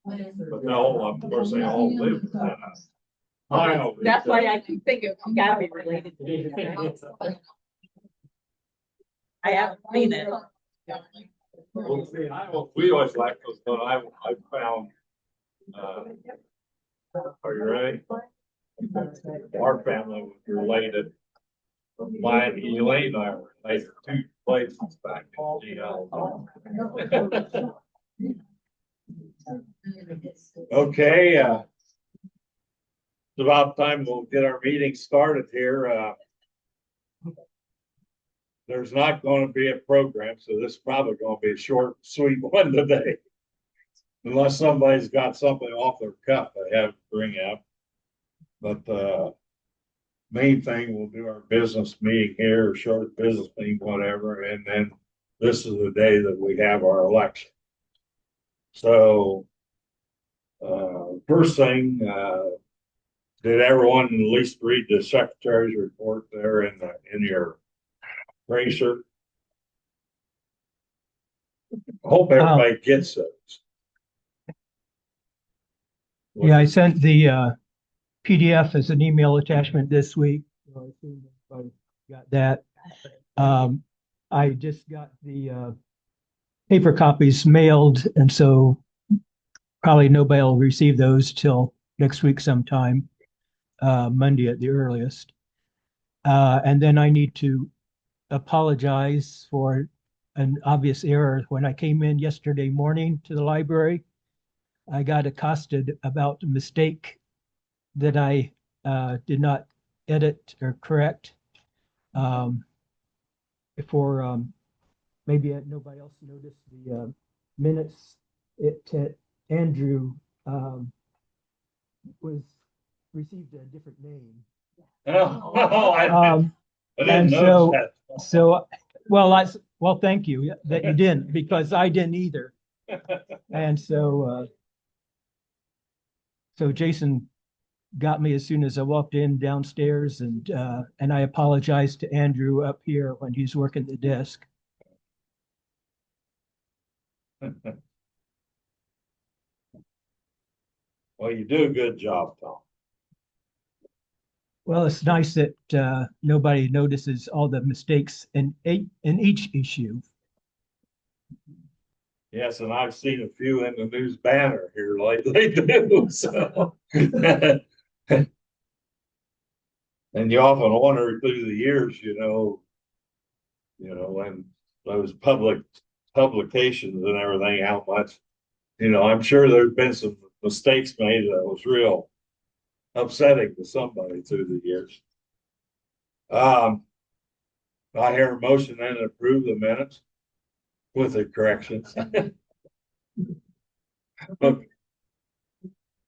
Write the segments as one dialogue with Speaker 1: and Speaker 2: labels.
Speaker 1: But no, of course, they all live in that house. I know.
Speaker 2: That's why I keep thinking it's gotta be related. I haven't seen it.
Speaker 1: Well, see, we always like those, but I found, are you ready? Our family was related. Elaine and I were related 2 places back in genealogy. Okay, it's about time we'll get our meeting started here. There's not going to be a program, so this is probably going to be a short, sweet one today. Unless somebody's got something off their cuff they have to bring up. But main thing, we'll do our business meeting here, short business meeting, whatever, and then this is the day that we have our election. So first thing, did everyone at least read the secretary's report there in your bracer? I hope everybody gets those.
Speaker 3: Yeah, I sent the PDF as an email attachment this week. So I assume everybody got that. I just got the paper copies mailed, and so probably nobody will receive those till next week sometime, Monday at the earliest. And then I need to apologize for an obvious error. When I came in yesterday morning to the library, I got accosted about a mistake that I did not edit or correct. Before maybe nobody else noticed the minutes. Andrew was received a different name.
Speaker 1: Oh, I didn't
Speaker 3: And
Speaker 1: notice
Speaker 3: so well, thank you that you didn't, because I didn't either. And so Jason got me as soon as I walked in downstairs, and I apologized to Andrew up here when he's working the desk.
Speaker 1: Well, you do a good job, Tom.
Speaker 3: Well, it's nice that nobody notices all the mistakes in each issue.
Speaker 1: Yes, and I've seen a few in the news banner here lately too. So, and you often wonder through the years, when those publications and everything, how much, I'm sure there's been some mistakes made that was real upsetting to somebody through the years. I hear a motion then to approve the minutes with the corrections.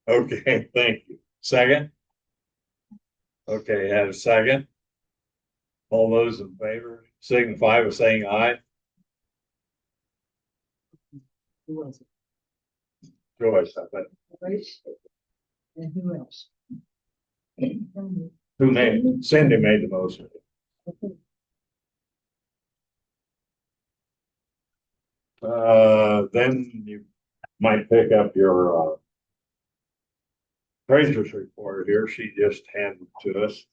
Speaker 1: Okay, thank you. Second? Okay, had a second. All those in favor signify by saying aye.
Speaker 4: Who was it?
Speaker 1: Joyce, I think.
Speaker 4: And who else?
Speaker 1: Who made it? Cindy made the motion. Then you might pick up your treasurer's report here. She just handed it to us.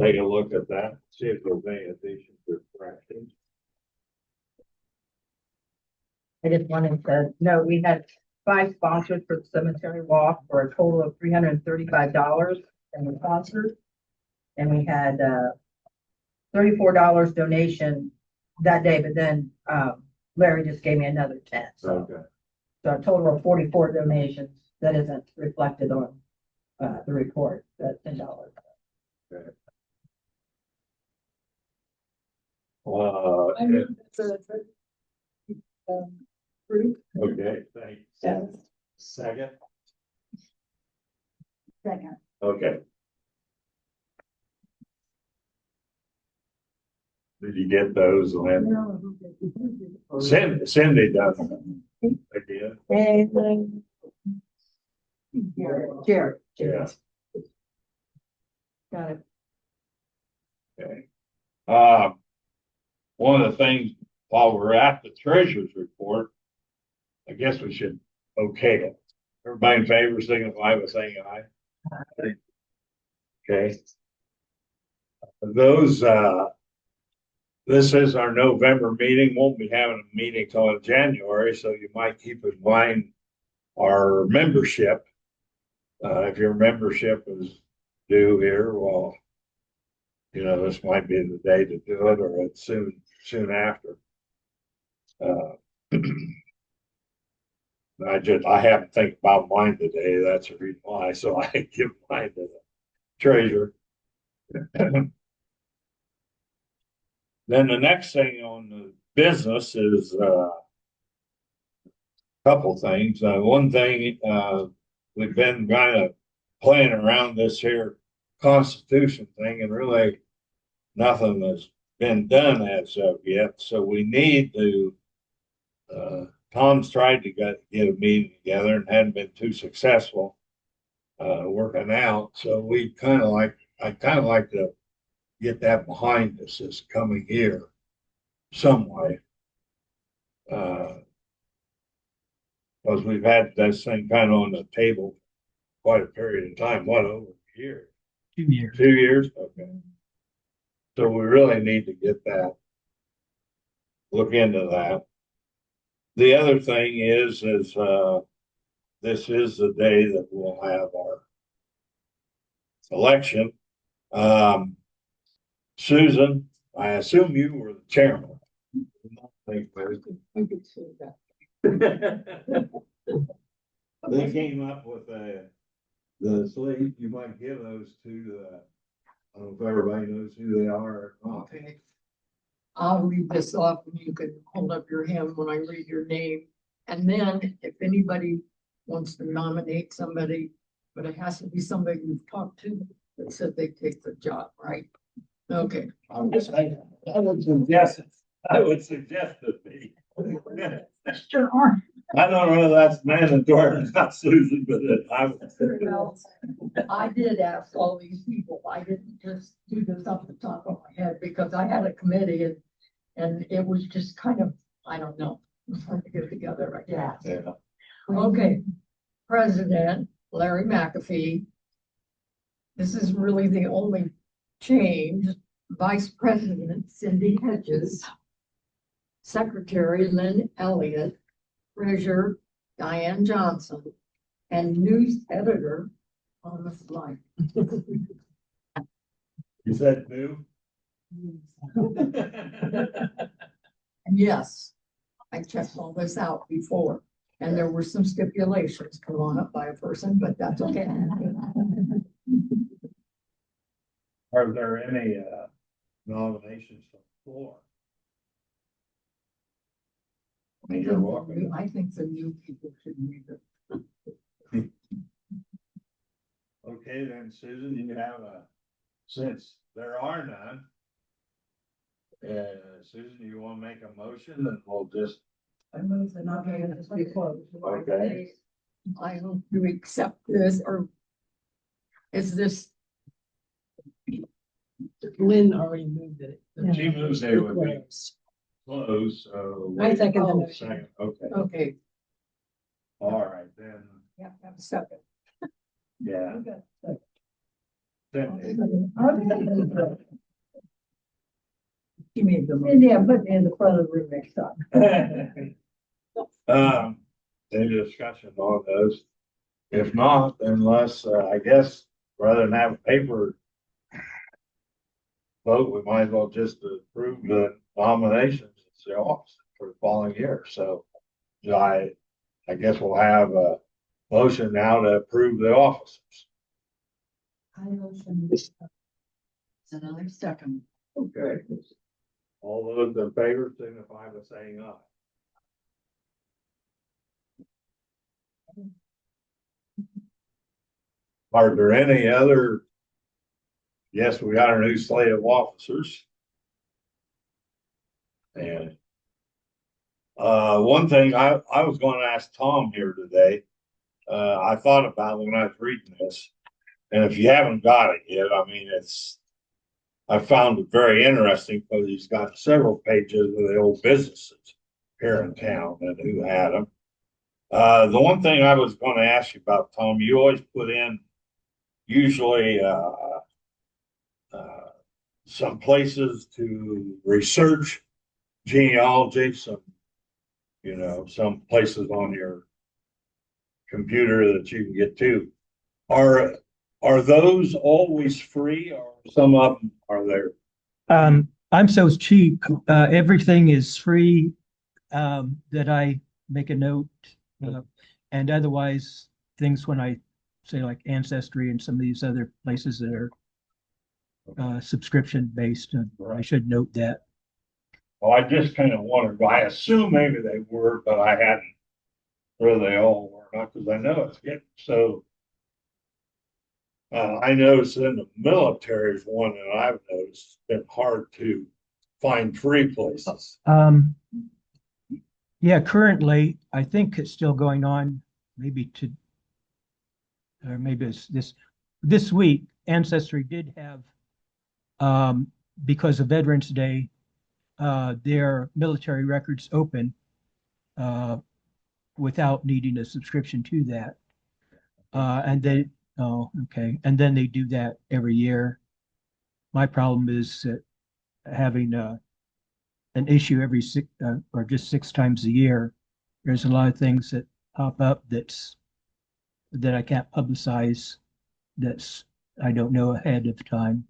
Speaker 1: Take a look at that, see if there's any additions or corrections.
Speaker 4: I just wanted to know, we had 5 sponsors for the cemetery walk for a total of $335 from the sponsors. And we had $34 donation that day, but then Larry just gave me another 10.
Speaker 1: Okay.
Speaker 4: So a total of 44 donations that isn't reflected on the report, that $10.
Speaker 1: Okay. Okay, thanks. Second?
Speaker 4: Second.
Speaker 1: Okay. Did you get those, Lynn? Cindy does. I did.
Speaker 4: Jared.
Speaker 1: Yeah.
Speaker 4: Got it.
Speaker 1: Okay. One of the things while we're at the treasurer's report, I guess we should okay. Everybody in favor, signify by saying aye. Okay. Those, this is our November meeting. Won't be having a meeting till in January, so you might keep in mind our membership. If your membership is due here, well, this might be the day to do it, or it's soon after. I haven't think about mine today. That's the reason why. So I give mine to the treasurer. Then the next thing on the business is a couple things. One thing, we've been kind of playing around this here Constitution thing, and really nothing has been done as of yet. So we need to. Tom's tried to get a meeting together and hadn't been too successful working out. So I'd kind of like to get that behind us this coming year some way. Because we've had this thing kind of on the table quite a period of time, over a year?
Speaker 3: 2 years.
Speaker 1: 2 years? Okay. So we really need to get that, look into that. The other thing is this is the day that we'll have our election. Susan, I assume you were the chairman.
Speaker 4: I could see that.
Speaker 1: They came up with the slate. You might give those to I don't know if everybody knows who they are or not.
Speaker 5: Okay. I'll read this off and you can hold up your hand when I read your name. And then if anybody wants to nominate somebody, but it has to be somebody you've talked to that said they take the job, right? Okay.
Speaker 1: I would suggest it be.
Speaker 5: Sure are.
Speaker 1: I don't know if that's mandatory or not, Susan, but
Speaker 5: I did ask all these people. I didn't just do this off the top of my head because I had a committee and it was just kind of, I don't know, it was hard to get together, I guess.
Speaker 1: Yeah.
Speaker 5: Okay, President Larry McAfee. This is really the only change. Vice President Cindy Hedges. Secretary Lynn Elliott. Treasurer Diane Johnson. And news editor Thomas Light.
Speaker 1: You said new?
Speaker 5: And yes, I checked all this out before, and there were some stipulations come on up by a person, but that's okay.
Speaker 1: Are there any nominations from the floor? I mean, you're welcome.
Speaker 5: I think the new people should read it.
Speaker 1: Okay, then Susan, you have since there are none. Susan, you want to make a motion and we'll just.
Speaker 4: I move the nominations be closed.
Speaker 1: Okay.
Speaker 5: I hope you accept this, or is this?
Speaker 2: Lynn already moved it.
Speaker 1: She moves it would be close, so.
Speaker 2: I second the
Speaker 5: Oh,
Speaker 2: motion.
Speaker 1: Second, okay,
Speaker 5: Okay,
Speaker 1: all right, then,
Speaker 5: yeah, have a second.
Speaker 1: yeah. Then-
Speaker 5: Give me the.
Speaker 4: Yeah, put me in the front of the room next time.
Speaker 1: Any discussion on those? If not, then let's, I guess, rather than have a paper vote, we might as well just approve the nominations as the office for the following year. So I guess we'll have a motion now to approve the officers.
Speaker 4: I motion. Another second.
Speaker 1: Okay. All those in favor signify by saying aye. Are there any other? Yes, we got our new slate of officers. And one thing I was going to ask Tom here today, I thought about when I was reading this, and if you haven't got it yet, I mean, I found it very interesting because he's got several pages of the old businesses here in town and who had them. The one thing I was gonna ask you about, Tom, you always put in usually, some places to research genealogy, some places on your computer that you can get to. Are those always free or some of them are there?
Speaker 3: I'm so cheap, everything is free, that I make a note. And otherwise, things when I say like Ancestry and some of these other places that are subscription based, I should note that.
Speaker 1: Well, I just kind of wondered, I assume maybe they were, but I hadn't whether they all were not, because I know it's getting so. I noticed in the military is one that I've noticed it's been hard to find free places.
Speaker 3: Yeah, currently, I think it's still going on, or maybe it's this week, Ancestry did have, because of Veterans Day, their military records open, without needing a subscription to that. Okay. And then they do that every year. My problem is that having, an issue every or just 6 times a year, there's a lot of things that pop up that I can't publicize, I don't know ahead of time.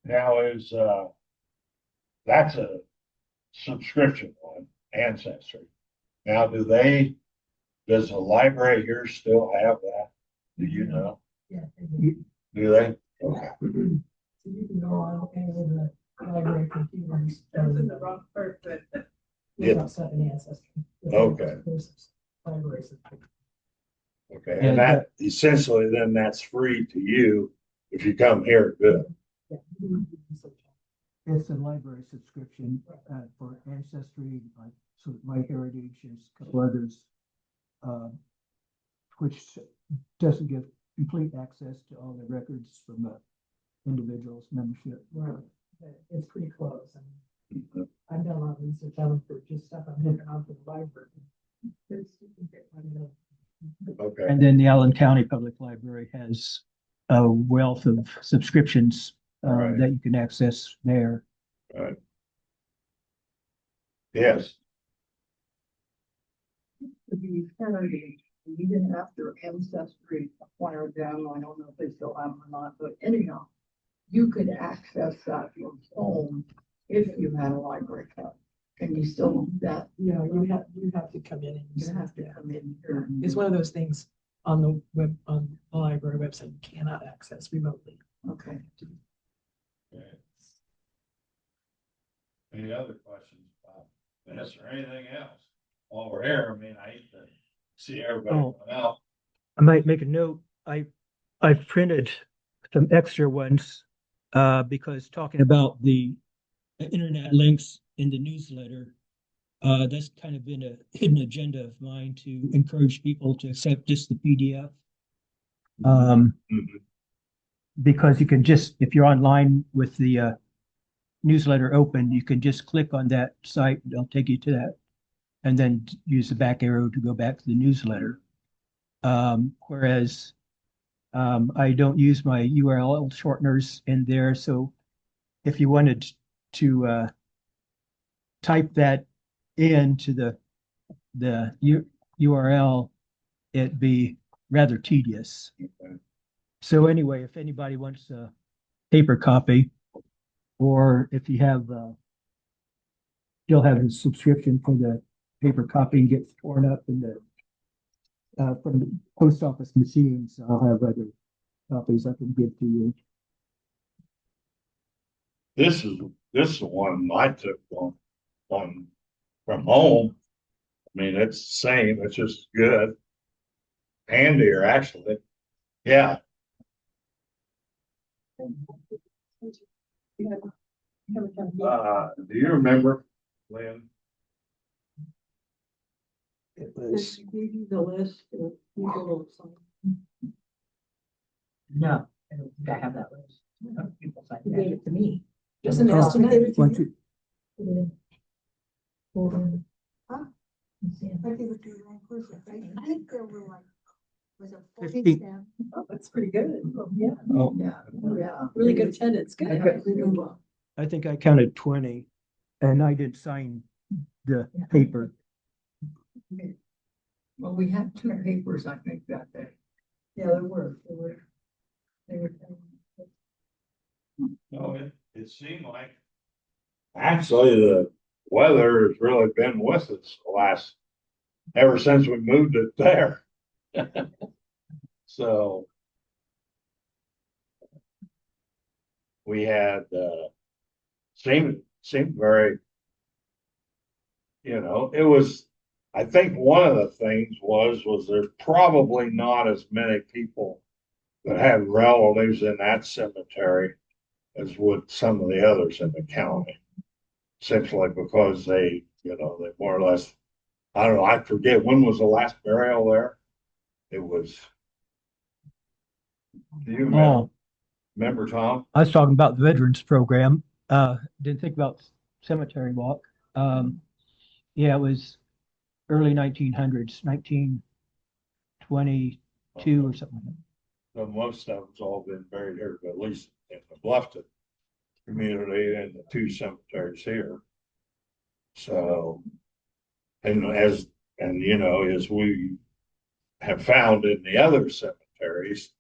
Speaker 1: Now that's a subscription one, Ancestry. Now, does the library here still have that? Do you know?
Speaker 2: Yeah.
Speaker 1: Do they? Okay.
Speaker 2: So you can go on any of the library computers.
Speaker 4: That was in the wrong part, but
Speaker 2: There's also an ancestry.
Speaker 1: Okay.
Speaker 2: There's libraries.
Speaker 1: Okay,
Speaker 3: Yeah,
Speaker 1: and that essentially then that's free to you if you come here, good.
Speaker 2: Yeah.
Speaker 3: It's a library subscription, for Ancestry, like, so My Heritage, there's a couple others, which doesn't give complete access to all the records from the individual's membership.
Speaker 2: Right. But it's pretty close. I mean, I've done a lot of research on them for just stuff I'm looking on for the library. There's, you can get one of those.
Speaker 1: Okay,
Speaker 3: And then the Allen County Public Library has a wealth of subscriptions,
Speaker 1: Right.
Speaker 3: that you can access there.
Speaker 1: right. Yes,
Speaker 5: To be Kennedy, even after Ancestry acquired them, I don't know if they still have them or not, but anyhow, you could access that from home if you had a library card. Can you still do that?
Speaker 2: Yeah, you have to come in and
Speaker 5: You have to come in here.
Speaker 2: It's one of those things on the library website you cannot access remotely.
Speaker 5: Okay.
Speaker 1: any other questions about this or anything else? While we're here, I mean, I hate to see everybody
Speaker 3: Oh.
Speaker 1: going out.
Speaker 3: I might make a note. I've printed some extra ones, because talking about the internet links in the newsletter, that's kind of been a hidden agenda of mine to encourage people to accept just the PDF.
Speaker 1: Mhm.
Speaker 3: Because you can just, if you're online with the newsletter open, you can just click on that site, it'll take you to that, and then use the back arrow to go back to the newsletter. Whereas I don't use my URL shorteners in there, so if you wanted to type that into the URL, it'd be rather tedious.
Speaker 1: Okay.
Speaker 3: So anyway, if anybody wants a paper copy, or if you have still have a subscription for the paper copy and gets torn up in the from the post office machines, I'll have other copies I can give to you.
Speaker 1: This is the one I took on from home. I mean, it's the same, it's just good. Handier, actually. Yeah, do you remember, Lynn?
Speaker 3: It
Speaker 5: Did
Speaker 3: was,
Speaker 5: she give you the list of people?
Speaker 4: No, I don't think I have that list. People sent it to me.
Speaker 2: Just an estimate.
Speaker 3: once you-
Speaker 6: But they were doing that person. I think there were like, was it
Speaker 3: 50.
Speaker 6: 47?
Speaker 2: Oh, that's pretty good. Yeah.
Speaker 3: Oh,
Speaker 5: Yeah.
Speaker 2: Really good attendance. Good.
Speaker 3: I think I counted 20 and I did sign the paper.
Speaker 5: Well, we had two papers, I think, that day.
Speaker 2: Yeah, there were. They were.
Speaker 1: No, it seemed like, actually, the weather has really been with us ever since we moved it there. So we had, seemed very, it was, I think one of the things was there's probably not as many people that have relatives in that cemetery as would some of the others in the county. Simply because they more or less, I don't know, I forget, when was the last burial there? It was, do you
Speaker 3: Oh,
Speaker 1: remember, Tom?
Speaker 3: I was talking about the veterans program. Didn't think about cemetery walk. Yeah, it was early 1900s, 1922 or something like that.
Speaker 1: So most of them's all been buried here, but at least in the Bluffton community and the two cemeteries here. So, and as we have found in the other cemeteries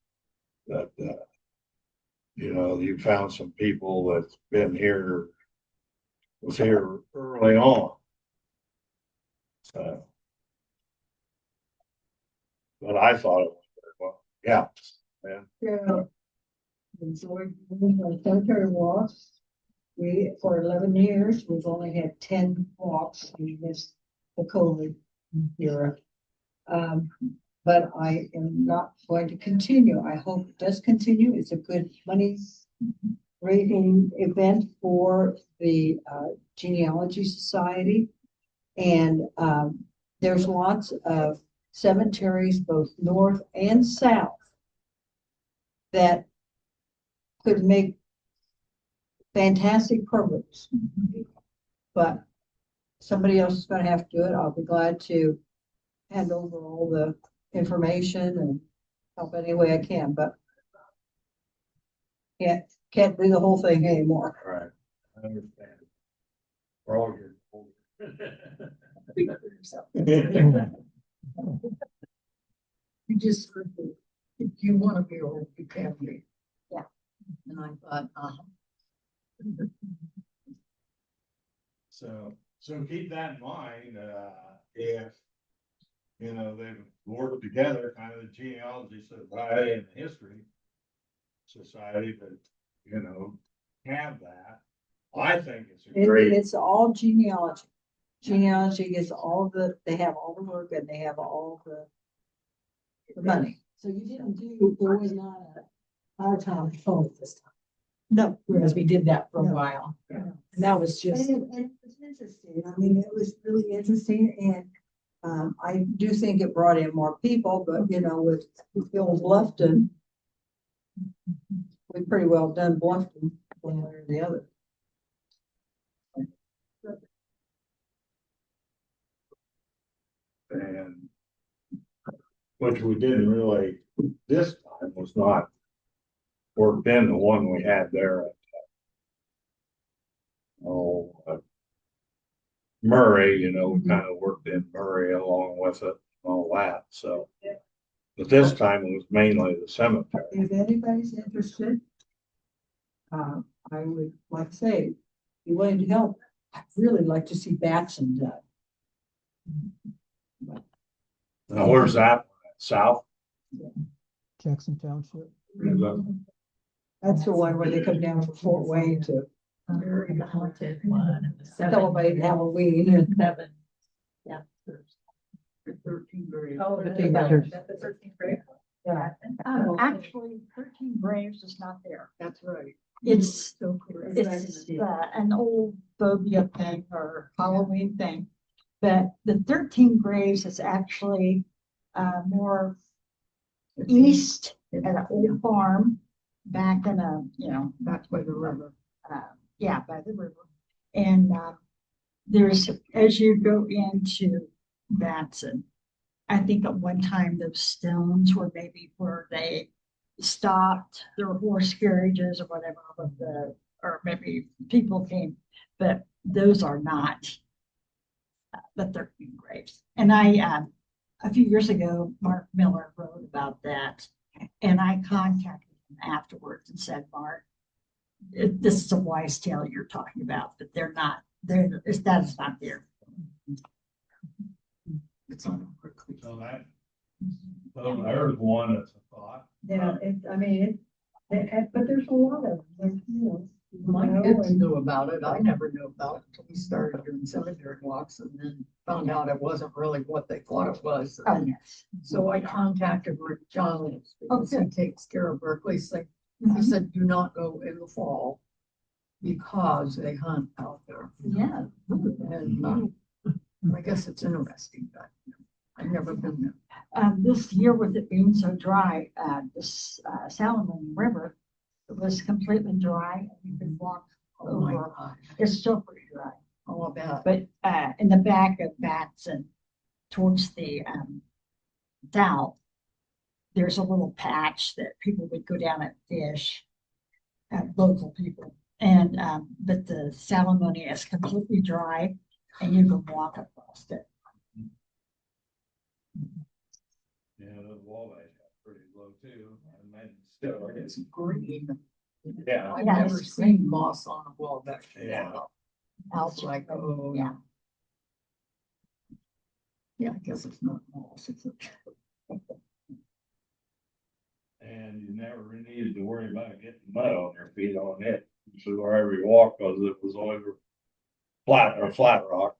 Speaker 1: that, you found some people that's been here, was here early on. So, but I thought it was very well. Yeah, man.
Speaker 6: Yeah. And so we had cemetery walks. For 11 years, we've only had 10 walks. We missed the COVID era. But I am not going to continue. I hope it does continue. It's a good money raising event for the Genealogy Society. And there's lots of cemeteries, both north and south, that could make fantastic programs. But somebody else is going to have to do it. I'll be glad to hand over all the information and help any way I can, but can't do the whole thing anymore.
Speaker 1: Right. I understand. We're all here.
Speaker 5: Speak for yourself. You just, if you want to be old, you can be.
Speaker 6: Yeah.
Speaker 5: And I thought,
Speaker 1: So keep that in mind, if, they've worked together, kind of the Genealogy Society and the History Society, but, have that. I think it's a great,
Speaker 6: It's all genealogy. Genealogy is they have all the work and they have all the money. So you didn't there was not a out-of-town phone this time. No, whereas we did that for a while. And that was just. And it was interesting. I mean, it was really interesting and I do think it brought in more people, but with the old Bluffton, we pretty well done Bluffton one way or the other.
Speaker 1: and which we didn't really, this time was not worked in the one we had there at, Murray, we kind of worked in Murray along with it and all that, so. But this time it was mainly the cemetery.
Speaker 6: If anybody's interested, I would like to say, be willing to help. I'd really like to see Batson done.
Speaker 1: Now, where's that? South?
Speaker 3: Jackson Township.
Speaker 6: That's the one where they come down from Fort Wayne to
Speaker 4: Very haunted one.
Speaker 6: celebrate Halloween and
Speaker 4: 7. Yeah.
Speaker 5: the 13 grade.
Speaker 4: Oh,
Speaker 6: the
Speaker 4: the
Speaker 6: 13
Speaker 4: 13th grade.
Speaker 6: yeah.
Speaker 7: Actually, 13 Graves is not there.
Speaker 5: That's right.
Speaker 7: It's,
Speaker 5: So correct.
Speaker 7: it's an old phobia thing or Halloween thing. But the 13 Graves is actually more east at an old farm back in
Speaker 5: That's by the river.
Speaker 7: by the river. And there's, as you go into Batson. I think at one time those stones were maybe where they stopped their horse carriages or whatever, or maybe people came, but those are not the 13 graves. And a few years ago, Mark Miller wrote about that, and I contacted him afterwards and said, Mark, this is a wise tale you're talking about, but that is not there.
Speaker 5: It's on Berkeley.
Speaker 1: So there's one that's a thought.
Speaker 6: Yeah, but there's a lot of them,
Speaker 5: My
Speaker 6: know,
Speaker 5: kids
Speaker 6: and-
Speaker 5: knew about it. I never knew about it until we started doing cemetery walks and then found out it wasn't really what they thought it was.
Speaker 7: Oh, yes.
Speaker 5: So I contacted Rick Johns because he
Speaker 7: Okay.
Speaker 5: takes care of Berkeley. So he said, do not go in the fall because they hunt out there.
Speaker 7: Yeah.
Speaker 5: And I guess it's interesting, but I've never been there.
Speaker 7: This year with it being so dry, this Salmon River was completely dry. You could walk
Speaker 5: Oh my
Speaker 7: over.
Speaker 5: gosh.
Speaker 7: It's still pretty dry.
Speaker 5: Oh, I bet.
Speaker 7: But in the back of Batson, towards the south, there's a little patch that people would go down and fish, local people. And but the Salamonia is completely dry, and you can walk across it.
Speaker 1: Yeah, those walleyes got pretty low too. I imagine still, I guess.
Speaker 5: It's green.
Speaker 1: Yeah.
Speaker 5: I've
Speaker 7: Yeah,
Speaker 5: never
Speaker 7: it's
Speaker 5: seen
Speaker 7: green.
Speaker 5: moss on a wall back there.
Speaker 1: Yeah.
Speaker 5: It's like, oh,
Speaker 7: Yeah.
Speaker 5: yeah, I guess it's not moss, it's a.
Speaker 1: And you never needed to worry about getting mud on your feet on it. So wherever you walk, because it was over flat rock.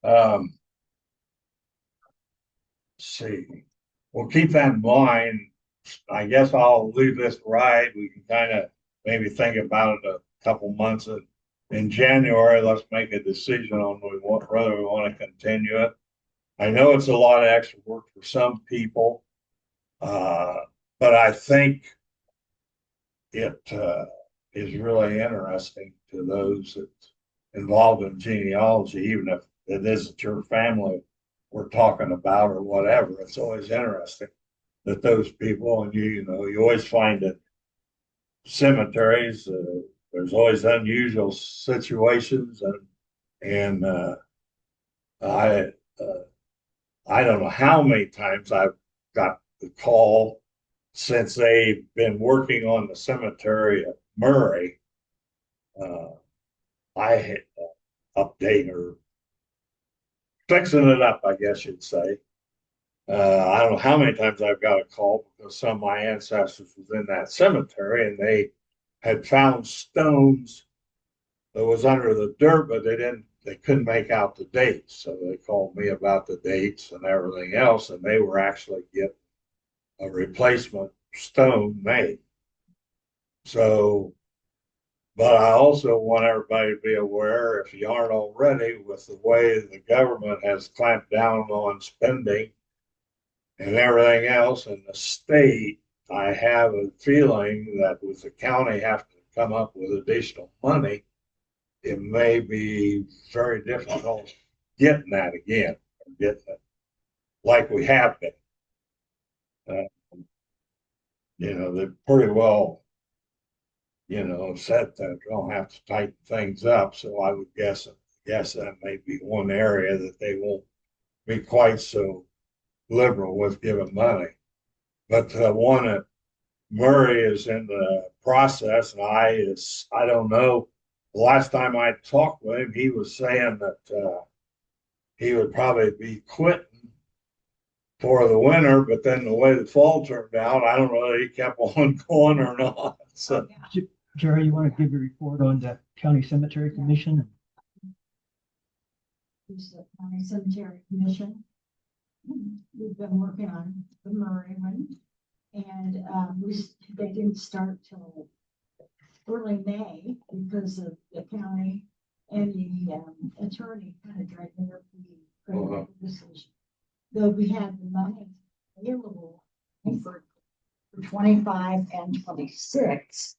Speaker 1: Let's see, we'll keep that in mind. I guess I'll leave this right. We can kind of maybe think about it a couple months in January. Let's make a decision on whether we want to continue it. I know it's a lot of extra work for some people, but I think it is really interesting to those that's involved in genealogy, even if it isn't your family we're talking about or whatever. It's always interesting that those people, and you always find that cemeteries, there's always unusual situations, and I don't know how many times I've got the call since they've been working on the cemetery at Murray. I had update or fixing it up, I guess you'd say. I don't know how many times I've got a call because some of my ancestors was in that cemetery and they had found stones that was under the dirt, but they couldn't make out the dates. So they called me about the dates and everything else, and they were actually getting a replacement stone made. So, but I also want everybody to be aware, if you aren't already, with the way the government has clamped down on spending and everything else in the state, I have a feeling that with the county having to come up with additional money, it may be very difficult getting that again, or getting it like we have been. They're pretty well, said that they're gonna have to tighten things up. So I would guess that may be one area that they won't be quite so liberal with giving money. But the one at Murray is in the process, and I don't know. The last time I talked with him, he was saying that he would probably be quitting for the winter, but then the way the fall turned out, I don't know if he kept on going or not. So
Speaker 3: Jerry, you want to give a report on the County Cemetery Commission?
Speaker 7: Who's the County Cemetery Commission. We've been working on the Murray one, and they didn't start till early May because of the county and the attorney kind of dragged their feet. Decision. Though we had the money available for 25 and 26,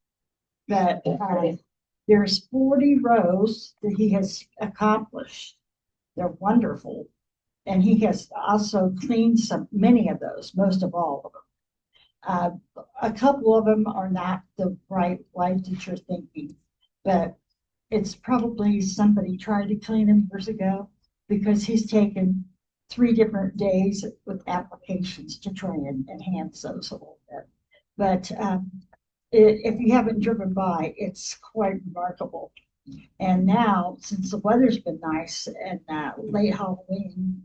Speaker 7: but there's 40 rows that he has accomplished. They're wonderful. And he has also cleaned many of those, most of all of them. A couple of them are not the right life that you're thinking, but it's probably somebody tried to clean them years ago because he's taken 3 different days with applications to try and enhance those a little bit. But if you haven't driven by, it's quite remarkable. And now, since the weather's been nice and late Halloween,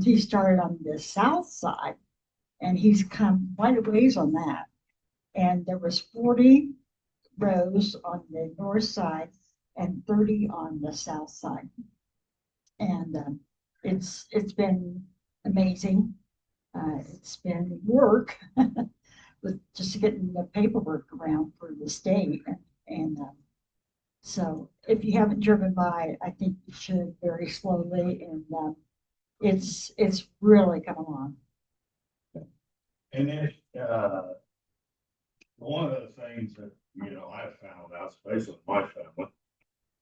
Speaker 7: he started on the south side, and he's come quite a ways on that. And there was 40 rows on the north side and 30 on the south side. And it's been amazing. It's been work with just getting the paperwork around for the state. And so if you haven't driven by, I think you should very slowly. And it's really come along.
Speaker 1: And one of the things that, I found out, especially in my family,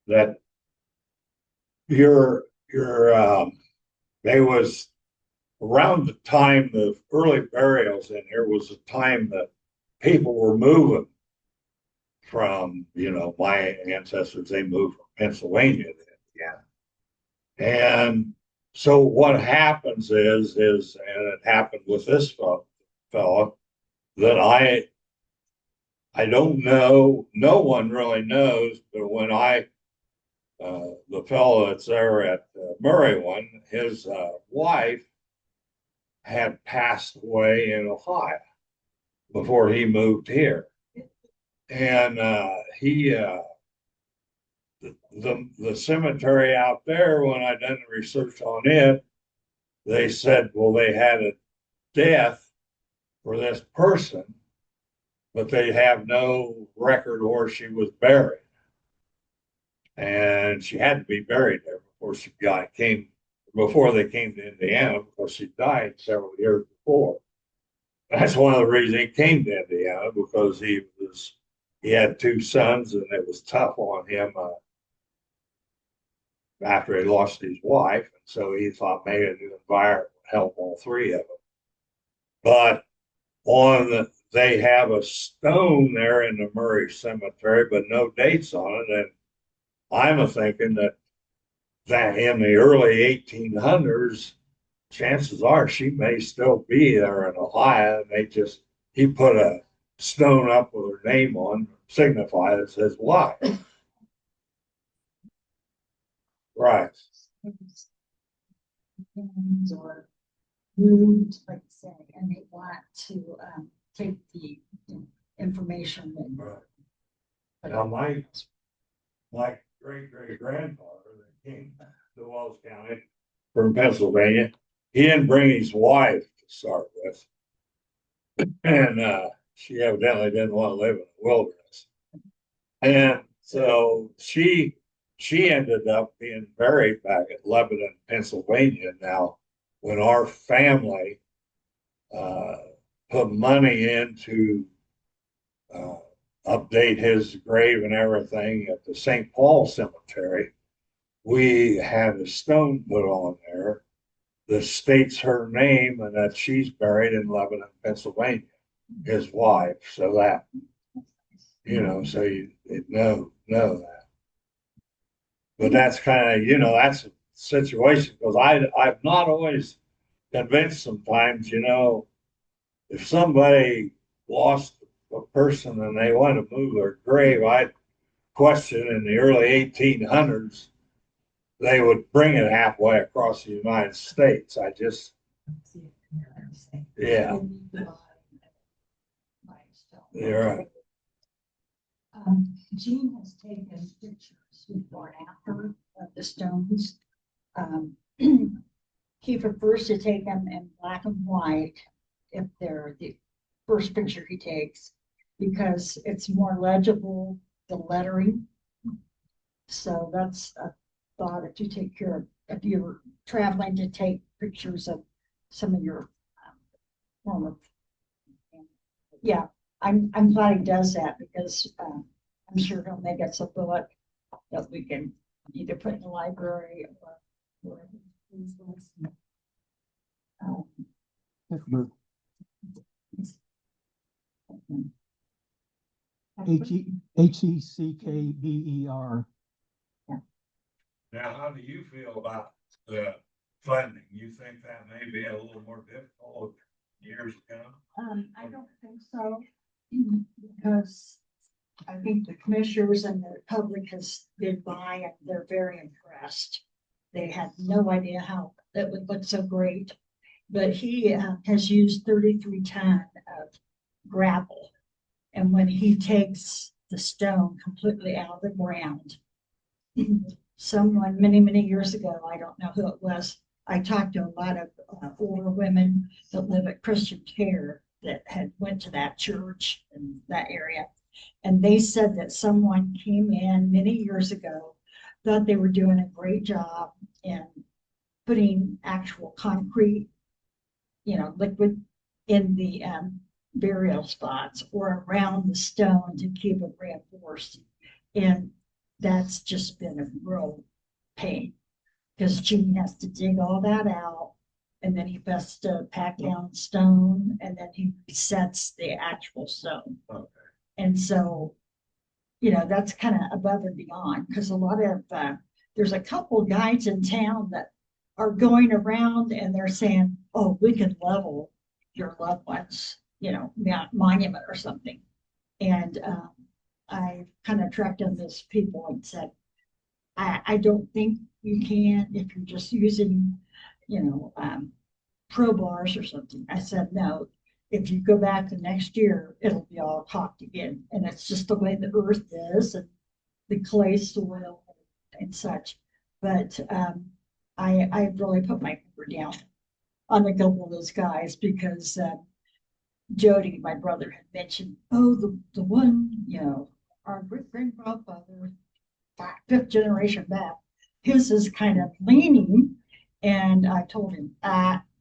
Speaker 1: that they was around the time the early burials in here was the time that people were moving from, my ancestors, they moved from Pennsylvania to Indiana. And so what happens is, and it happened with this fellow, that I don't know, no one really knows, but when the fellow that's there at Murray one, his wife had passed away in Ohio before he moved here. And the cemetery out there, when I done the research on it, they said, well, they had a death for this person, but they have no record where she was buried. And she had to be buried there before they came to Indiana, because she died several years before. That's one of the reasons he came to Indiana, because he had 2 sons, and it was tough on him after he lost his wife. And so he thought maybe a new environment would help all 3 of them. But they have a stone there in the Murray Cemetery, but no dates on it. And I'm thinking that in the early 1800s, chances are she may still be there in Ohio. And he put a stone up with her name on, signify it's his wife. Right.
Speaker 7: Or moved, like I say, and they want to take the information and
Speaker 1: Right. Now, my great-great-grandfather that came to Wells County from Pennsylvania, he didn't bring his wife to start with. And she evidently didn't want to live in the wilderness. And so she ended up being buried back at Lebanon, Pennsylvania. Now, when our family put money in to update his grave and everything at the St. Paul Cemetery, we had a stone put on there that states her name and that she's buried in Lebanon, Pennsylvania, his wife. So that, so you know that. But that's kind of, that's a situation, because I'm not always convinced sometimes, if somebody lost a person and they want to move their grave, I question in the early 1800s, they would bring it halfway across the United States. Yeah, you're right.
Speaker 7: Jean has taken pictures before and after of the stones. He prefers to take them in black and white if they're the first picture he takes, because it's more legible, the lettering. So that's a thought if you take care of, if you're traveling to take pictures of some of your former. Yeah, I'm glad he does that, because I'm sure he'll make us a bullet that we can either put in the library or
Speaker 3: HECKBER.
Speaker 1: Now, how do you feel about the funding? You think that may be a little more difficult years to come?
Speaker 7: I don't think so, because I think the commissioners and the public has been by and they're very impressed. They had no idea how that would look so great, but he has used 33 ton of gravel. And when he takes the stone completely out of the ground, someone many years ago, I don't know who it was, I talked to a lot of older women that live at Christian Care that had went to that church in that area. And they said that someone came in many years ago, thought they were doing a great job in putting actual concrete, liquid in the burial spots or around the stone to keep it reinforced. And that's just been a real pain because Gene has to dig all that out and then he has to pack down stone and then he resets the actual stone.
Speaker 1: Okay.
Speaker 7: And so, that's kind of above and beyond because a lot of, there's a couple guides in town that are going around and they're saying, oh, we can level your loved ones, monument or something. And I kind of tracked down those people and said, I don't think you can if you're just using, pro bars or something. I said, no, if you go back the next year, it'll be all caulked again. And it's just the way the earth is and the clay soil and such. But I really put my finger down on a couple of those guys because Jody, my brother, had mentioned, oh, the one, our great grandfather, fifth generation back, his is kind of leaning. And I told him,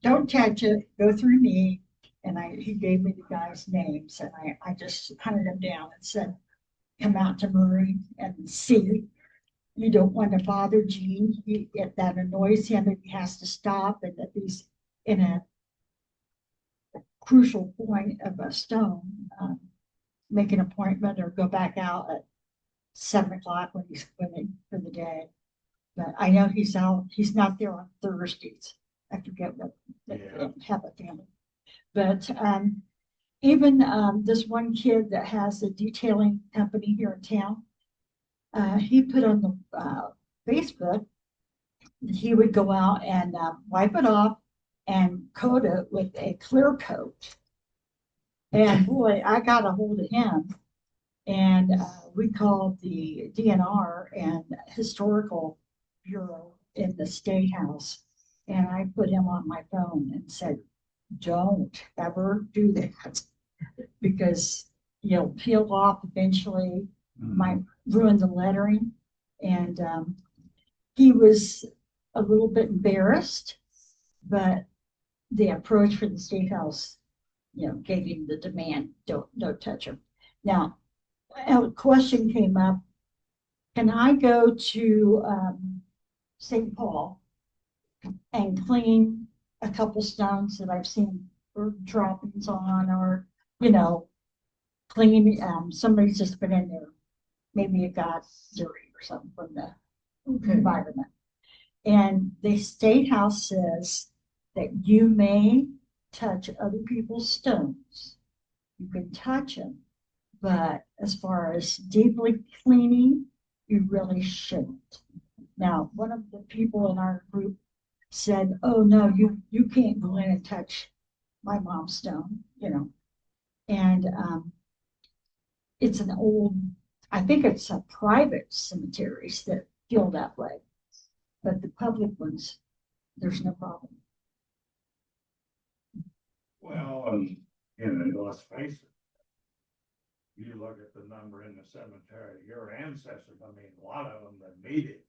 Speaker 7: don't touch it, go through me. And he gave me the guys' names and I just hunted them down and said, come out to Murray and see. You don't want to bother Gene. If that annoys him, if he has to stop and if he's in a crucial point of a stone, make an appointment or go back out at 7 o'clock when he's quitting for the day. But I know he's out, he's not there on Thursdays. I forget what they have a family. But even this one kid that has a detailing company here in town, he put on the Facebook that he would go out and wipe it off and coat it with a clear coat. And boy, I got a hold of him and we called the DNR and Historical Bureau in the State House. And I put him on my phone and said, don't ever do that because you'll peel off eventually, might ruin the lettering. And he was a little bit embarrassed, but the approach for the State House, gave him the demand, don't touch him. Now, a question came up, can I go to St. Paul and clean a couple stones that I've seen bird droppings on or, clean, somebody's just been in there, maybe it got dirty or something from the environment. And the State House says that you may touch other people's stones. You can touch them, but as far as deeply cleaning, you really shouldn't. Now, one of the people in our group said, oh no, you can't go in and touch my mom's stone, and it's an old, I think it's a private cemeteries that feel that way, but the public ones, there's no problem.
Speaker 1: Well, let's face it. You look at the number in the cemetery, your ancestors, a lot of them that made it.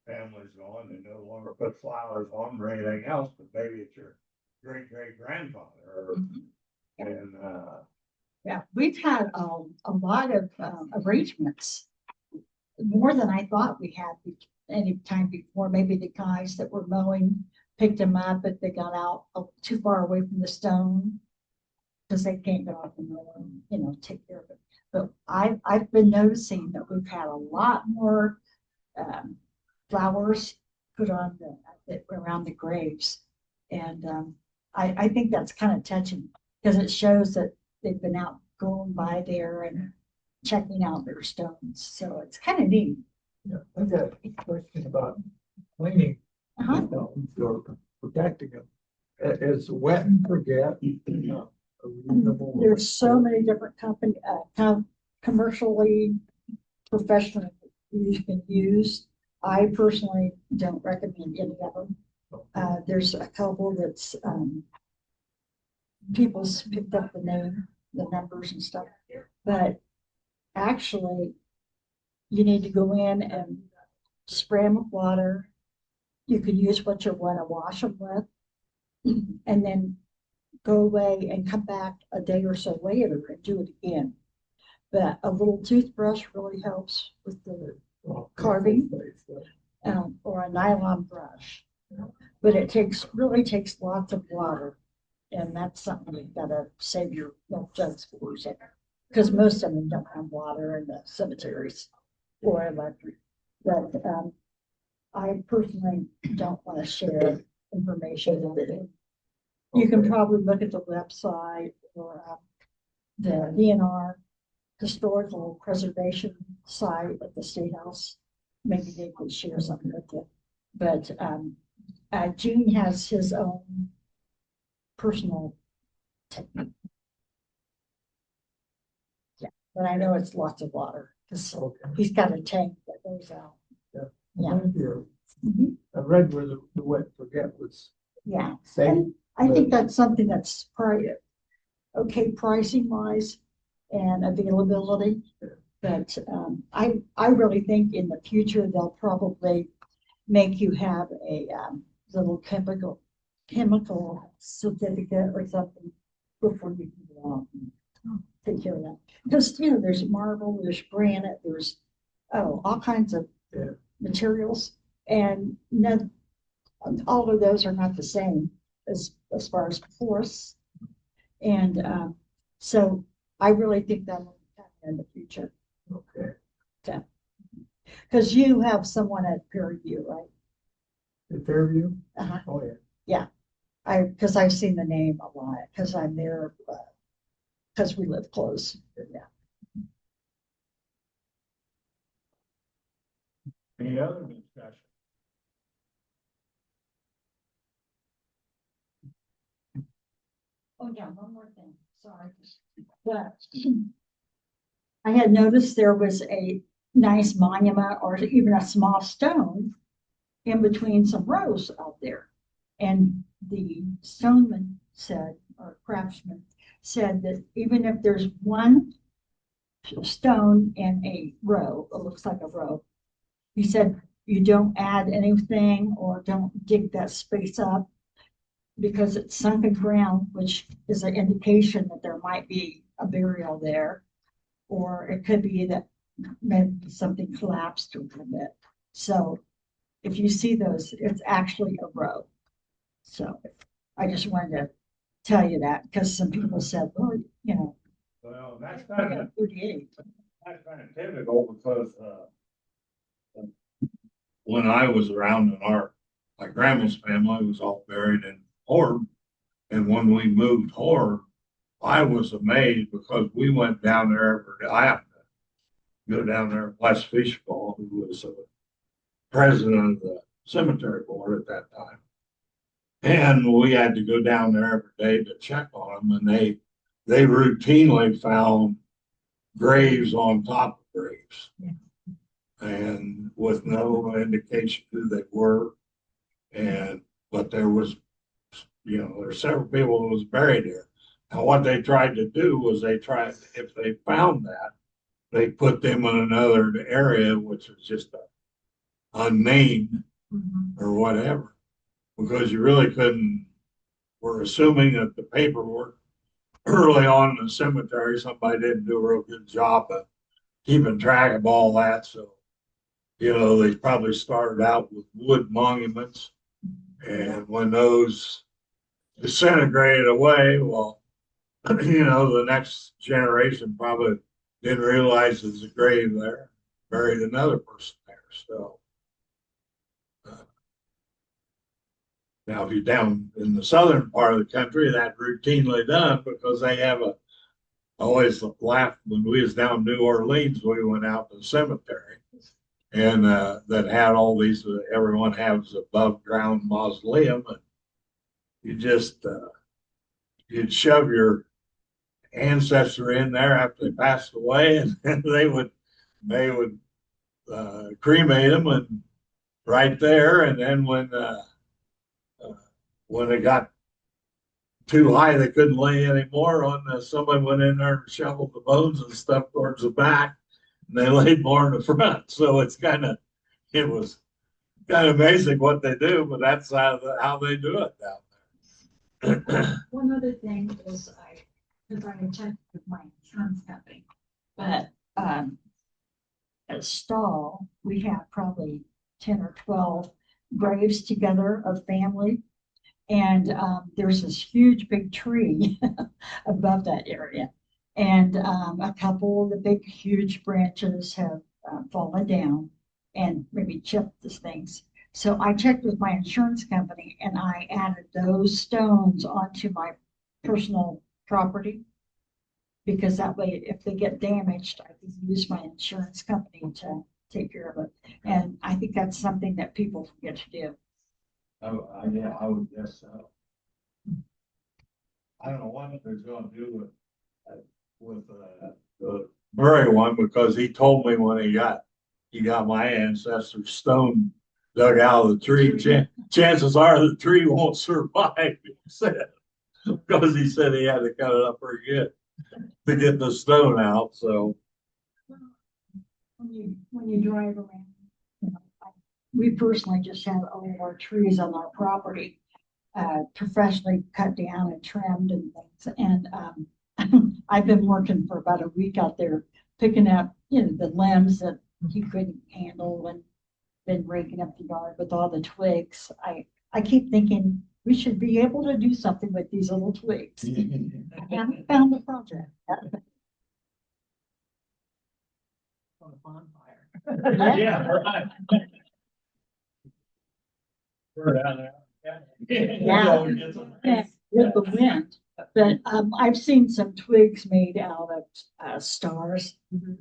Speaker 1: Families going, they no longer put flowers on or anything else, but maybe it's your great-great-grandfather and
Speaker 7: Yeah, we've had a lot of arrangements, more than I thought we had any time before. Maybe the guys that were mowing picked them up, but they got out too far away from the stone because they can't get off the mower, take care of it. But I've been noticing that we've had a lot more flowers put on around the graves. And I think that's kind of touching because it shows that they've been out going by there and checking out their stones. So it's kind of neat.
Speaker 8: Yeah, I got a question about cleaning
Speaker 7: Uh-huh.
Speaker 8: stones or protecting them. Is wet and forget a reasonable?
Speaker 7: There's so many different commercially, professionally you can use. I personally don't recommend any of them. There's a couple that's people's picked up the name, the numbers and stuff, but actually you need to go in and spray them with water. You can use what you want to wash them with, and then go away and come back a day or so later and do it again. But a little toothbrush really helps with the carving, or a nylon brush. But it really takes lots of water, and that's something you've got to save your milk jugs for, because most of them don't have water in the cemeteries or electric. But I personally don't want to share information on it. You can probably look at the website or the DNR historical preservation site at the State House. Maybe they could share something with you. But Gene has his own personal technique. Yeah, but I know it's lots of water because he's got a tank that goes out. Yeah.
Speaker 8: Thank you.
Speaker 7: Mhm.
Speaker 8: I read where the wet and forget was
Speaker 7: Yeah.
Speaker 8: safe.
Speaker 7: And I think that's something that's probably okay pricing wise and availability. But I really think in the future they'll probably make you have a little chemical certificate or something before you can go out and take care of that. Because there's marble, there's granite, there's all kinds of materials, and all of those are not the same as far as forests. And so I really think that will happen in the future.
Speaker 8: Okay.
Speaker 7: Because you have someone at Prairie View, right?
Speaker 8: The Fairview?
Speaker 7: Uh-huh.
Speaker 8: Oh, yeah.
Speaker 7: Yeah, because I've seen the name a lot, because I'm there, because we live close. Yeah.
Speaker 1: Any other discussion?
Speaker 7: Oh, yeah, one more thing, sorry. But I had noticed there was a nice monument or even a small stone in between some rows out there. And the stoneman said, or craftsman said that even if there's one stone in a row, it looks like a row, he said you don't add anything or don't dig that space up because it's sunken ground, which is an indication that there might be a burial there, or it could be that maybe something collapsed a little bit. So if you see those, it's actually a row. So I just wanted to tell you that because some people said, well,
Speaker 1: Well, that's
Speaker 7: I
Speaker 1: kind
Speaker 7: got
Speaker 1: of,
Speaker 7: 38.
Speaker 1: that's kind of typical because, when I was around in my grandma's family was all buried in Horb. And when we moved Horb, I was amazed because we went down there every day. I happened to go down there, Les Fishball, who was president of the cemetery board at that time. And we had to go down there every day to check on them, and they routinely found graves on top of graves.
Speaker 7: Yeah.
Speaker 1: And with no indication who they were. But there was, there's several people who was buried there. Now, what they tried to do was if they found that, they put them in another area, which was just unnamed or whatever, because you really couldn't, we're assuming that the paperwork early on in the cemetery, somebody didn't do a real good job of keeping track of all that. So you know, they probably started out with wood monuments. And when those disintegrated away, well, you know, the next generation probably didn't realize there's a grave there, buried another person there. So now, if you're down in the southern part of the country, that's routinely done because they have a. I always laughed when we was down in New Orleans. We went out to the cemetery, and that had all these. Everyone has above ground mausoleum, and you just you'd shove your ancestor in there after they passed away, and they would cremate them and right there, and then when they got too high, they couldn't lay anymore on. Somebody went in there and shoveled the bones and stuff towards the back, and they laid more in the front. So it was kind of amazing what they do, but that's how they do it down there.
Speaker 7: One other thing is because I checked with my insurance company, but, at Stall, we have probably 10 or 12 graves together of family. And, there's this huge big tree above that area. And, a couple of the big, huge branches have fallen down and maybe chipped the things. So I checked with my insurance company and I added those stones onto my personal property. Because that way, if they get damaged, I can use my insurance company to take care of it. And I think that's something that people forget to do.
Speaker 1: Yeah, I would guess so. I don't know what they're going to do with the Murray one because he told me when he got my ancestor's stone dug out of the tree. Chances are the tree won't survive. He said because he said he had to cut it up pretty good to get the stone out. So
Speaker 7: When you drive around, we personally just have all of our trees on our property professionally cut down and trimmed and things. And I've been working for about a week out there picking up, the limbs that he couldn't handle and been raking up the yard with all the twigs. I keep thinking we should be able to do something with these little twigs. I haven't found the project.
Speaker 2: On a bonfire.
Speaker 1: yeah, right. We're down there.
Speaker 7: Yeah. With the wind. But I've seen some twigs made out of stars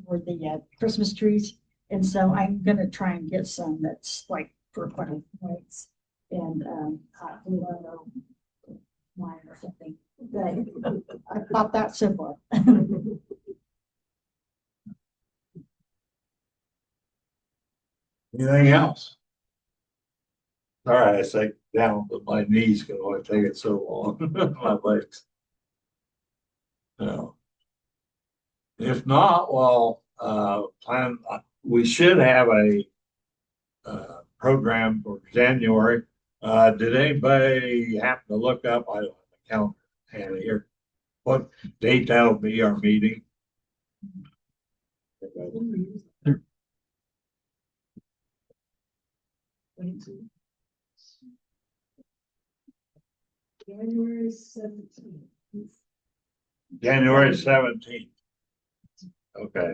Speaker 7: for the Christmas trees. And so I'm gonna try and get some that's like for points and hot glue or wine or something. But I thought that simple.
Speaker 1: Anything else? All right, I say down, but my knees can only take it so long. My legs. No. If not, well, we should have a program for January. Did anybody happen to look up? I don't have the calendar handy here. What date that'll be our meeting?
Speaker 2: January 17th.
Speaker 1: January 17th. Okay.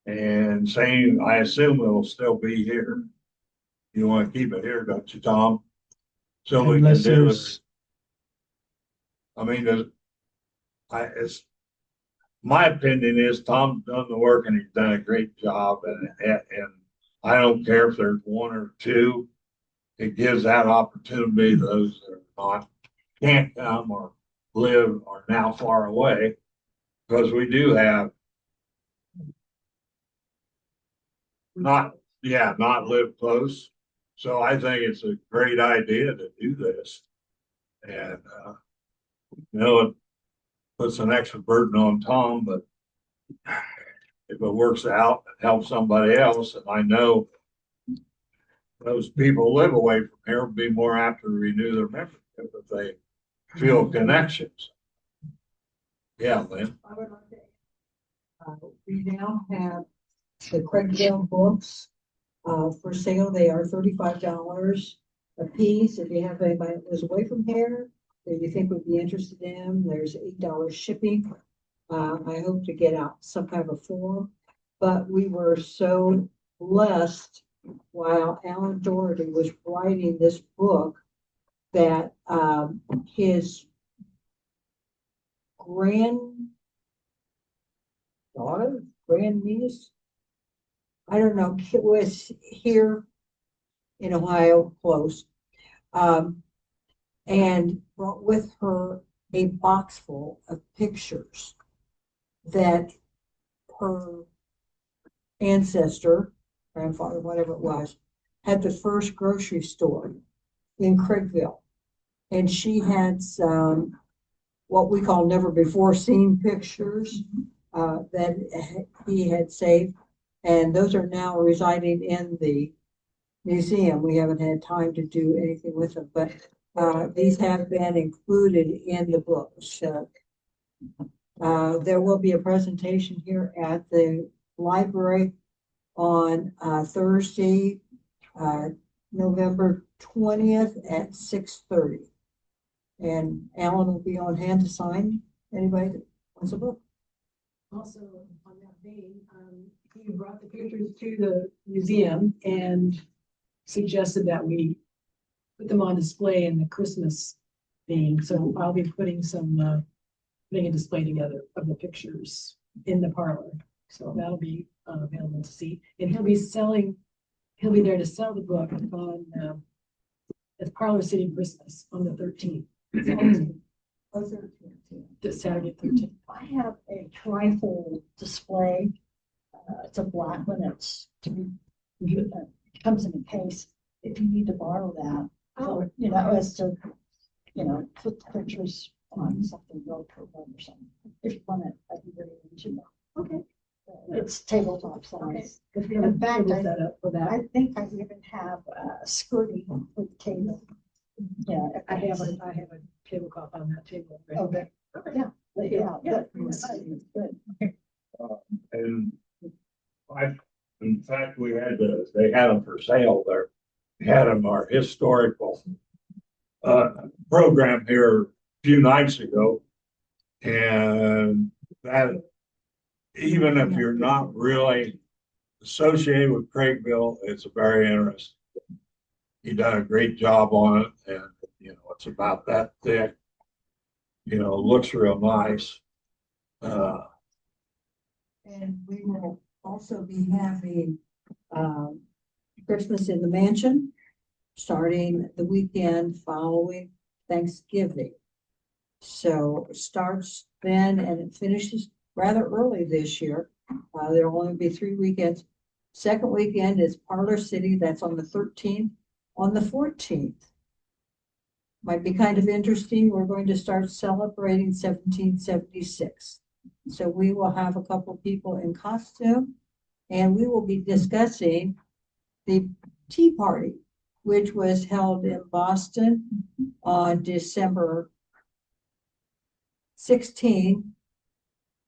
Speaker 1: And same, I assume it'll still be here. You want to keep it here, don't you, Tom? So we can
Speaker 3: Unless
Speaker 1: do it.
Speaker 3: there's,
Speaker 1: I mean, it's my opinion is Tom's done the work and he's done a great job. And I don't care if there's one or two. It gives that opportunity to those that are can't come or live or now far away, because we do have not live close. So I think it's a great idea to do this. And it puts an extra burden on Tom, but if it works out and helps somebody else, and I know those people live away from here would be more apt to renew their membership if they feel connections. Yeah, Lynn.
Speaker 6: I would like to, we now have the Craigville books, for sale. They are $35 a piece. If you have anybody that lives away from here that you think would be interested in them, there's $8 shipping. I hope to get out some kind of a form, but we were so blessed while Alan Doherty was writing this book that, his grandniece, I don't know, was here in Ohio, close, and brought with her a box full of pictures that her ancestor, grandfather, whatever it was, had the first grocery store in Craigville. And she had some, what we call never before seen pictures, that he had saved. And those are now residing in the museum. We haven't had time to do anything with them, but these have been included in the book. So there will be a presentation here at the library on Thursday, November 20th at 6:30. And Alan will be on hand to sign anybody that wants a book.
Speaker 2: Also, on that vein, he brought the pictures to the museum and suggested that we put them on display in the Christmas theme. So I'll be putting putting a display together of the pictures in the parlor. So that'll be available to see. And he'll be there to sell the book on, at Parlor City Christmas on the 13th. This Saturday, 13th.
Speaker 7: I have a trifold display. It's a black one. It comes in a case. If you need to borrow that,
Speaker 2: Oh,
Speaker 7: as to, put the pictures on something real cool or something. If you want it, I can bring it to you.
Speaker 2: okay.
Speaker 7: It's tabletop
Speaker 2: Okay.
Speaker 7: size.
Speaker 2: Because we have a
Speaker 7: In fact,
Speaker 2: table set up for that.
Speaker 7: I think I even have a skirting for the table. Yeah,
Speaker 2: I have a tablecloth on that table. right?
Speaker 7: Okay.
Speaker 2: Okay.
Speaker 7: Yeah.
Speaker 2: Good.
Speaker 1: And in fact, they had them for sale there. We had them, our historical program here a few nights ago. And that, even if you're not really associated with Craigville, it's very interesting. He done a great job on it, and it's about that thick. Looks real nice.
Speaker 6: And we will also be having Christmas in the Mansion, starting the weekend following Thanksgiving. So it starts then and it finishes rather early this year. There'll only be 3 weekends. Second weekend is Parlor City, that's on the 13th. On the 14th, might be kind of interesting, we're going to start celebrating 1776. So we will have a couple people in costume, and we will be discussing the Tea Party, which was held in Boston on December 16,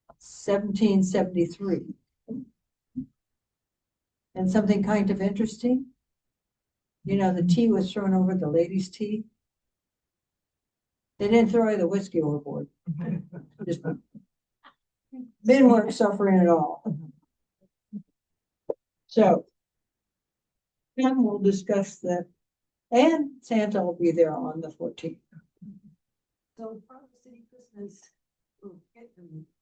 Speaker 6: 1773. And something kind of interesting, the tea was thrown over the ladies' tea. They didn't throw the whiskey overboard. Just men weren't suffering at all. So then we'll discuss that, and Santa will be there on the 14th.
Speaker 2: So Parlor City Christmas,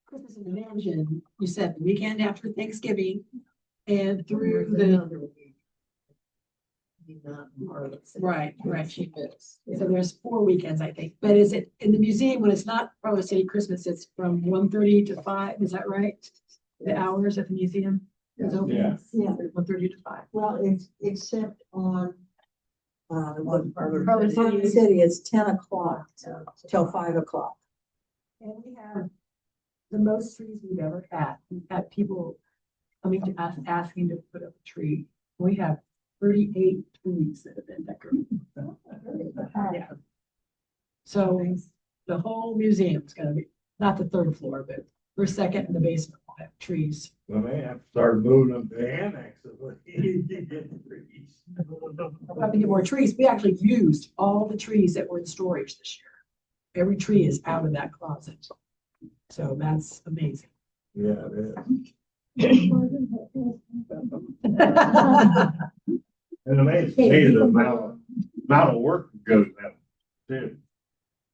Speaker 2: Christmas in the Mansion, you said the weekend after Thanksgiving and through the. Right, she is. So there's 4 weekends, I think. But is it in the museum when it's not Parlor City Christmas, it's from 1:30 to 5, is that right? The hours at the museum is open?
Speaker 1: Yeah.
Speaker 6: Yeah.
Speaker 2: 1:30 to 5.
Speaker 6: Well, it's except on
Speaker 2: Parlor City.
Speaker 6: City, it's 10 o'clock till 5 o'clock.
Speaker 2: And we have the most trees we've ever had. We've had people coming to us asking to put up a tree. We have 38 trees that have been decorated. Yeah. So the whole museum's gonna be, not the third floor, but first, second, and the basement will have trees.
Speaker 1: We may have to start moving them to annexes.
Speaker 2: We'll have to get more trees. We actually used all the trees that were in storage this year. Every tree is out of that closet. So that's amazing.
Speaker 1: Yeah, it is. And amazing, to see the amount of work that goes in, too.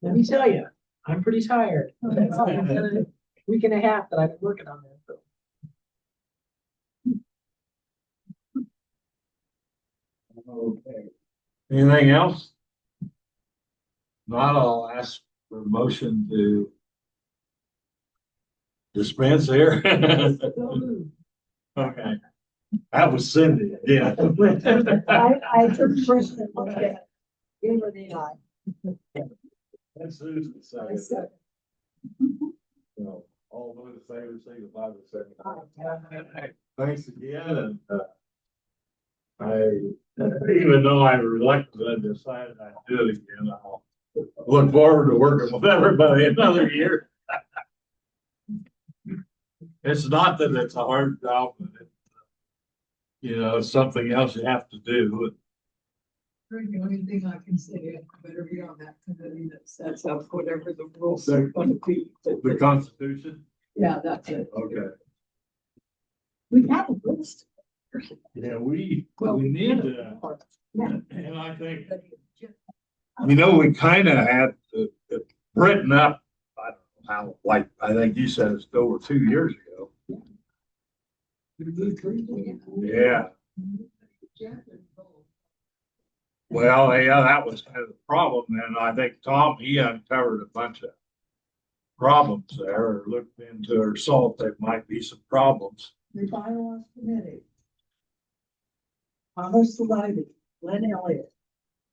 Speaker 2: Let me tell you, I'm pretty tired. It's been a week and a half that I've been working on this. So.
Speaker 1: Okay. Anything else? Not, I'll ask for a motion to dispense here. Okay. That was Cindy, yeah.
Speaker 6: I took first and looked at it. Gave her the eye.
Speaker 1: That's Susan saying. So, all those in favor, signify by saying aye. Thanks again, and, even though I reluctantly decided I'd do it again, I'll look forward to working with everybody another year. It's not that it's a hard job, but it, it's something else you have to do.
Speaker 5: The only thing I can say, is better be on that committee that sets up whatever the rules are going to be.
Speaker 1: The Constitution,
Speaker 5: Yeah, that's it.
Speaker 1: okay.
Speaker 7: We have a list.
Speaker 1: Yeah, we
Speaker 5: Well,
Speaker 1: need to,
Speaker 7: Yeah.
Speaker 1: and I think, we kind of had to Britain up, I don't know how, like, I think you said it's over 2 years ago. Yeah, well, yeah, that was kind of the problem, and I think Tom, he uncovered a bunch of problems there, or looked into or saw if there might be some problems.
Speaker 6: Revitalize committee. Thomas Levy, Lynn Elliott,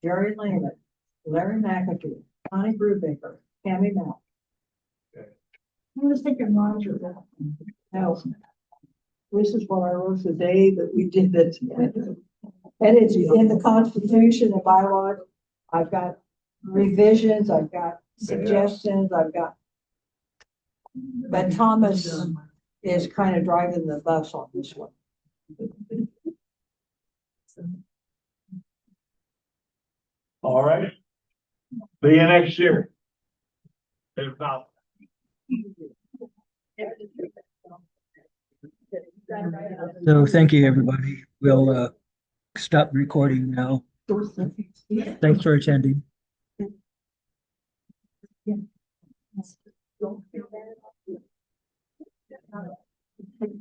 Speaker 6: Jerry Lehman, Larry McAfee, Connie Brubaker, Tammy Mount.
Speaker 7: I was thinking Roger.
Speaker 6: Now, this is what I wrote the day that we did this. And it's in the Constitution and bylaws. I've got revisions, I've got suggestions, I've got. But Thomas is kind of driving the bus on this one.
Speaker 1: All right. See you next year. About.
Speaker 3: So thank you, everybody. We'll stop recording now. Thanks for attending.
Speaker 7: Don't feel bad about